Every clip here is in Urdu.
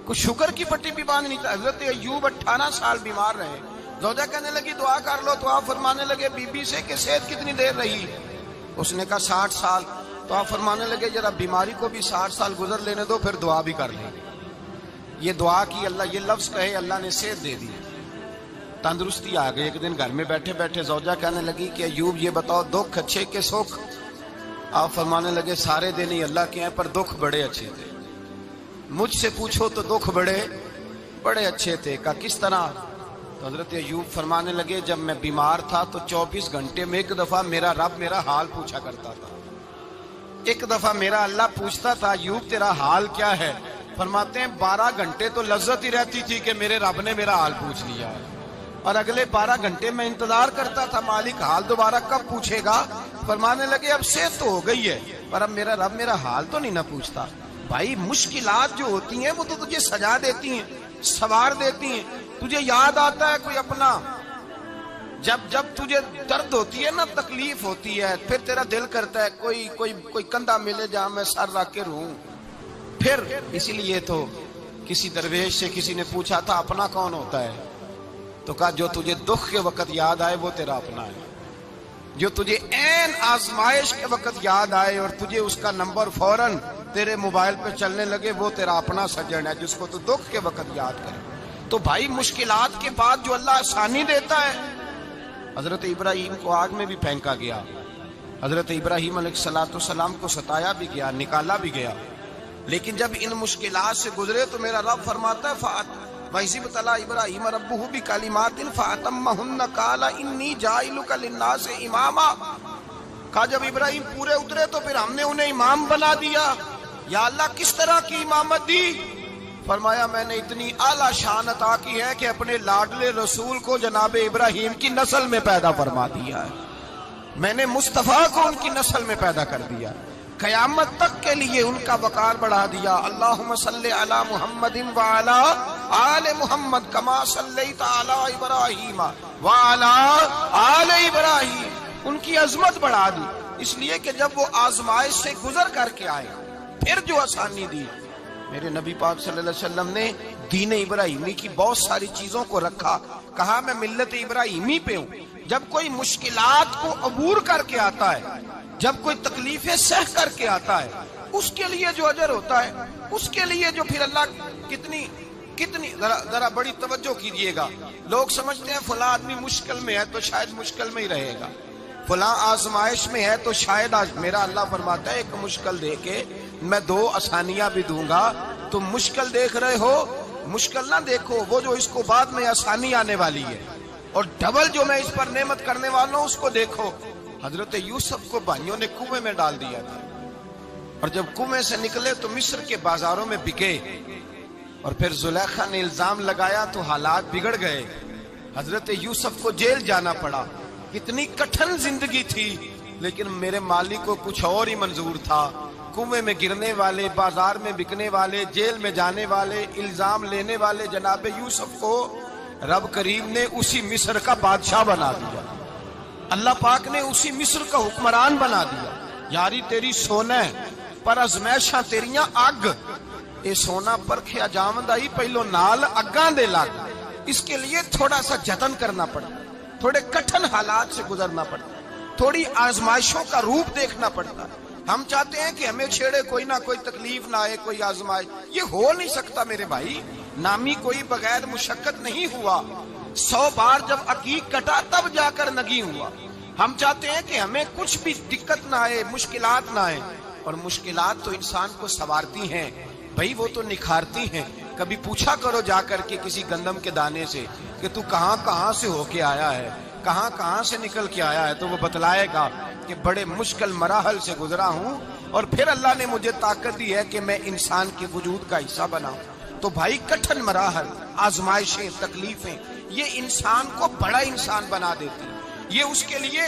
کچھ شوگر کی پٹی بھی باندھ نہیں تھا. حضرت ایوب 18 سال بیمار رہے. زوجہ کہنے لگی دعا کر لو تو آپ فرمانے لگے بی بی سے کہ صحت کتنی دیر رہی؟ اس نے کہا 60 سال. تو آپ فرمانے لگے ذرا بیماری کو بھی 60 سال گزر لینے دو پھر دعا بھی کر لیں. یہ دعا کی اللہ، یہ لفظ کہے اللہ نے صحت دے دی، تندرستی آ گئی. ایک دن گھر میں بیٹھے بیٹھے زوجہ کہنے لگی کہ ایوب یہ بتاؤ دکھ اچھے کہ سکھ؟ آپ فرمانے لگے سارے دن ہی اللہ کے ہیں پر دکھ بڑے اچھے تھے. مجھ سے پوچھو تو دکھ بڑے اچھے تھے. کہا کس طرح؟ تو حضرت ایوب فرمانے لگے جب میں بیمار تھا تو 24 گھنٹے میں ایک دفعہ میرا رب میرا حال پوچھا کرتا تھا. ایک دفعہ میرا اللہ پوچھتا تھا ایوب تیرا حال کیا ہے؟ فرماتے ہیں 12 گھنٹے تو لذت ہی رہتی تھی کہ میرے رب نے میرا حال پوچھ لیا، اور اگلے 12 گھنٹے میں انتظار کرتا تھا مالک حال دوبارہ کب پوچھے گا. فرمانے لگے اب صحت تو ہو گئی ہے پر اب میرا رب میرا حال تو نہیں نہ پوچھتا. بھائی مشکلات جو ہوتی ہیں وہ تو تجھے سجا دیتی ہیں، سوار دیتی ہیں. تجھے یاد آتا ہے کوئی اپنا، جب تجھے درد ہوتی ہے نا، تکلیف ہوتی ہے، پھر تیرا دل کرتا ہے کوئی کندھا ملے جہاں میں سر رکھ کے رہوں. پھر اسی لیے تو کسی درویش سے کسی نے پوچھا تھا اپنا کون ہوتا ہے؟ تو کہا جو تجھے دکھ کے وقت یاد آئے وہ تیرا اپنا ہے. جو تجھے عین آزمائش کے وقت یاد آئے اور تجھے اس کا نمبر فوراً تیرے موبائل پہ چلنے لگے وہ تیرا اپنا سجن ہے جس کو تو دکھ کے وقت یاد کرے. تو بھائی مشکلات کے بعد جو اللہ آسانی دیتا ہے. حضرت ابراہیم کو آگ میں بھی پھینکا گیا، حضرت ابراہیم علیہ السلام کو ستایا بھی گیا، نکالا بھی گیا، لیکن جب ان مشکلات سے گزرے تو میرا رب فرماتا ہے وَإِذِ ابْتَلَىٰ إِبْرَاهِيمَ رَبُّهُ بِكَلِمَاتٍ فَأَتَمَّهُنَّ قَالَ إِنِّي جَاعِلُكَ لِلنَّاسِ إِمَامًا. کہا جب ابراہیم پورے اترے تو پھر ہم نے انہیں امام بنا دیا. یا اللہ کس طرح کی امامت دی؟ فرمایا میں نے اتنی اعلیٰ شان عطا کی ہے کہ اپنے لاڈلے رسول کو جناب ابراہیم کی نسل میں پیدا فرما دیا ہے. میں نے مصطفیٰ کو ان کی نسل میں پیدا کر دیا، قیامت تک کے لیے ان کا وقار بڑھا دیا. اللہم صلی علی محمد وعلی آل محمد کما صلیت علی ابراہیم وعلی آل ابراہیم. ان کی عظمت بڑھا دی اس لیے کہ جب وہ آزمائش سے گزر کر کے آئے پھر جو آسانی دی. میرے نبی پاک صلی اللہ علیہ وسلم نے دین ابراہیمی کی بہت ساری چیزوں کو رکھا. کہا میں ملت ابراہیمی پہ ہوں. جب کوئی مشکلات کو عبور کر کے آتا ہے، جب کوئی تکلیفیں سہ کر کے آتا ہے، اس کے لیے جو اجر ہوتا ہے، اس کے لیے جو پھر اللہ کتنی ذرا بڑی توجہ کیجئے گا. لوگ سمجھتے ہیں فلاں آدمی مشکل میں ہے تو شاید مشکل میں ہی رہے گا، فلاں آزمائش میں ہے تو شاید میرا اللہ فرماتا ہے ایک مشکل دے کے میں 2 آسانیاں بھی دوں گا. تم مشکل دیکھ رہے ہو، مشکل نہ دیکھو، وہ جو اس کو بعد میں آسانی آنے والی ہے، اور ڈبل جو میں اس پر نعمت کرنے والا ہوں اس کو دیکھو. حضرت یوسف کو بھائیوں نے کنویں میں ڈال دیا تھا، اور جب کنویں سے نکلے تو مصر کے بازاروں میں بکے، اور پھر زلیخا نے الزام لگایا تو حالات بگڑ گئے. حضرت یوسف کو جیل جانا پڑا. کتنی کٹھن زندگی تھی، لیکن میرے مالک کو کچھ اور ہی منظور تھا. کنویں میں گرنے والے، بازار میں بکنے والے، جیل میں جانے والے، الزام لینے والے جناب یوسف کو رب کریم نے اسی مصر کا بادشاہ بنا دیا. اللہ پاک نے اسی مصر کا حکمران بنا دیا. یاری تیری سونا ہے پر ازمیشاں تیریاں اگ. اے سونا پرکھیا جاوند آئی پہلو نال اگاں دے لگ. اس کے لیے تھوڑا سا جتن کرنا پڑتا، تھوڑے کٹھن حالات سے گزرنا پڑتا، تھوڑی آزمائشوں کا روپ دیکھنا پڑتا. ہم چاہتے ہیں کہ ہمیں چھیڑے کوئی نہ کوئی تکلیف نہ آئے، کوئی آزمائش. یہ ہو نہیں سکتا میرے بھائی. نامی کوئی بغیر مشقت نہیں ہوا. 100 بار جب عقیق کٹا تب جا کر نگی ہوا. ہم چاہتے ہیں کہ ہمیں کچھ بھی دقت نہ آئے، مشکلات نہ آئے. اور مشکلات تو انسان کو سنوارتی ہیں بھائی، وہ تو نکھارتی ہیں. کبھی پوچھا کرو جا کر کے کسی گندم کے دانے سے کہ تو کہاں سے ہو کے آیا ہے، کہاں سے نکل کے آیا ہے، تو وہ بتلائے گا کہ بڑے مشکل مراحل سے گزرا ہوں اور پھر اللہ نے مجھے طاقت دی ہے کہ میں انسان کے وجود کا حصہ بناؤں. تو بھائی کٹھن مراحل، آزمائشیں، تکلیفیں یہ انسان کو بڑا انسان بنا دیتی، یہ اس کے لیے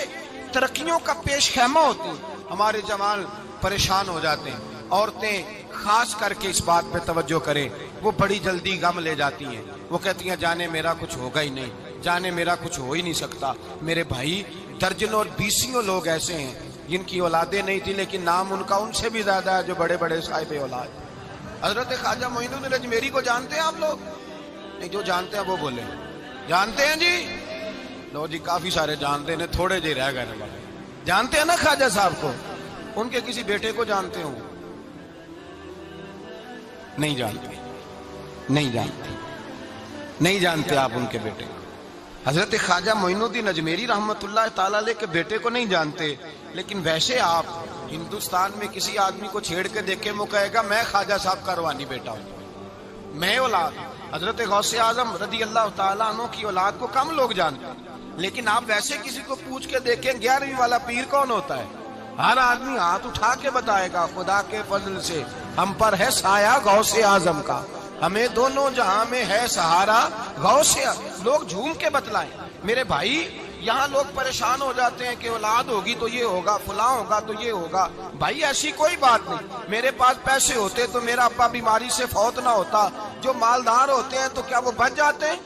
ترقیوں کا پیش خیمہ ہوتی. ہمارے جوان پریشان ہو جاتے ہیں. عورتیں خاص کر کے اس بات پہ توجہ کریں، وہ بڑی جلدی غم لے جاتی ہیں. وہ کہتی ہیں جانے میرا کچھ ہوگا ہی نہیں، جانے میرا کچھ ہو ہی نہیں سکتا. میرے بھائی درجنوں اور بیسیوں لوگ ایسے ہیں جن کی اولادیں نہیں تھی لیکن نام ان کا ان سے بھی زیادہ ہے جو بڑے بڑے صاحب اولاد. حضرت خواجہ معین الدین اجمیری کو جانتے ہیں آپ لوگ؟ نہیں، جو جانتے ہیں وہ بولے جانتے ہیں جی؟ لو جی، کافی سارے جانتے ہیں، تھوڑے جی رہ گئے والے جانتے ہیں نا خواجہ صاحب کو؟ ان کے کسی بیٹے کو جانتے ہوں؟ نہیں جانتے، نہیں جانتے، نہیں جانتے آپ ان کے بیٹے کو۔ حضرت خواجہ معین الدین اجمیری رحمت اللہ تعالی علیہ کے بیٹے کو نہیں جانتے، لیکن ویسے آپ ہندوستان میں کسی آدمی کو چھیڑ کے دیکھیں، وہ کہے گا میں خواجہ صاحب کا روحانی بیٹا ہوں، میں اولاد۔ حضرت غوث اعظم رضی اللہ تعالیٰ عنہ کی اولاد کو کم لوگ جانتے ہیں، لیکن آپ ویسے کسی کو پوچھ کے دیکھیں 11ویں والا پیر کون ہوتا ہے، ہر آدمی ہاتھ اٹھا کے بتائے گا خدا کے فضل سے ہم پر ہے سایہ غوث اعظم کا، ہمیں دونوں جہاں میں ہے سہارا غوث اعظم۔ لوگ جھوم کے بتلائیں میرے بھائی، یہاں لوگ پریشان ہو جاتے ہیں کہ اولاد ہوگی تو یہ ہوگا، فلاں ہوگا تو یہ ہوگا۔ بھائی ایسی کوئی بات نہیں، میرے پاس پیسے ہوتے تو میرا ابا بیماری سے فوت نہ ہوتا۔ جو مالدار ہوتے ہیں تو کیا وہ بچ جاتے ہیں؟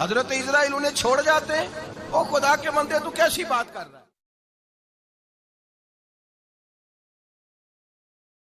حضرت اسرائیل انہیں چھوڑ جاتے ہیں؟ او خدا کے بندے، تو کیسی بات کر رہا ہے؟